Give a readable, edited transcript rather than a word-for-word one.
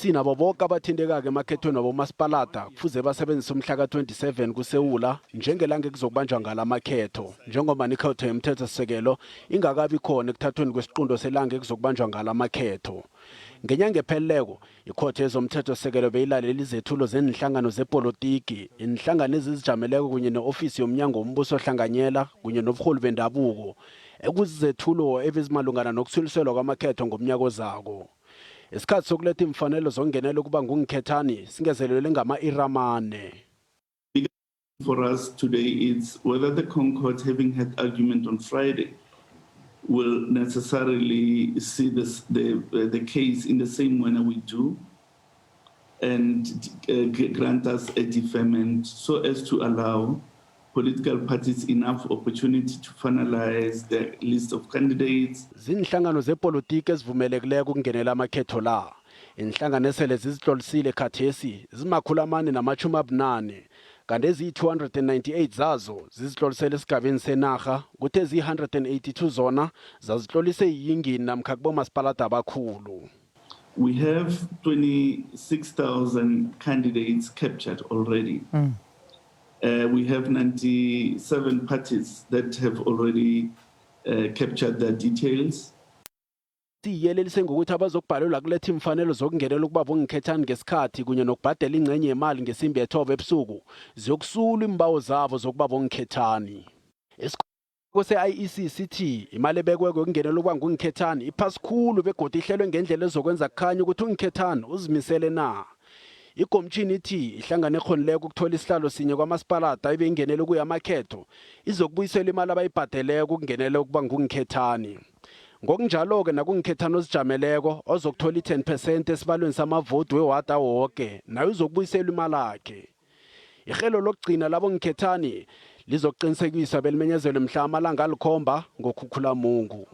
i-IEC nabo bonke abathinteka-ke emakhethweni wabomasipalata kufuze basebenzise umhla ka-27 ngoSewula njengelanga ekuzokubanjwa ngala makhetho njengoba ikhetho yezomthethosisekelo ingakabi khona ekuthathweni kwesiqunto selanga ekuzokubanjwa ngala makhetho. Ngenyanga epheleleko ikhotho yezomthethosisekelo beyilalela izethulo zenhlangano zepolotiki, inhlangano ezizijameleko kunye ne-ofisi yomnyango wombuso ohlanganyela kunye nobuholi bendabuko ekuzizethulo ebezimalungana nokusuliselwa kwamakhetho ngomnyaka ozako. Isikhathi sokuletha imfanelo zokungenela ukuba ngungkhethani singezelelwe ngama-iri amane. For us today is whether the Concord, having had argument on Friday, will necessarily see the case in the same manner we do and grant us a deferment so as to allow political parties enough opportunity to finalize the list of candidates. Zinhlangano zepolitiki ezivumelekileko ukungenela amakhetho la. Inhlangano esele zizitlolisile khathesi zimakhulu-480 kanti eziyi-298 zazo zizitlolisele esigabeni senarha kuthi eziyi-182 zona zazitlolise yingini namkha kubomasipalata abakhulu. We have 26,000 candidates captured already. We have 97 parties that have already captured their details. Siyelelise ngokuthi abazokubhalelwa kuletha imfanelo zokungenela ukuba bangekhethani ngesikhathi kunye nokubhadela ingcenye yemali ngesimbi lethoba ebusuku ziyokusula imbawo zabo zokuba bangekhethani. Isikhathi se-IEC sithi imali ebekweko yokungenela ukuba bangekhethani iphasi khulu begodu ihlelwe ngendlela ezokwenza kukhanya ukuthi ungekhethani uzimisele na. Ikomitjhini ithi ihlangano ekhonileko ukuthola isihlalo sinye kwamasipalata ibe ingenele ukuya amakhetho izokubuyisela imali abayibhadeleko ukungenela ukuba bangekhethani. Ngokunjalo-ke nakungekhethani ozijameleko ozokuthola i-10% esibalweni samavoti wewada woke nayo uzokubuyisela imali yakhe. Ihelo lokugcina labo bangekhethani lizokuqinisekisa belimenyezelwe mhla amalanga 7 ngoKhukhulamungu.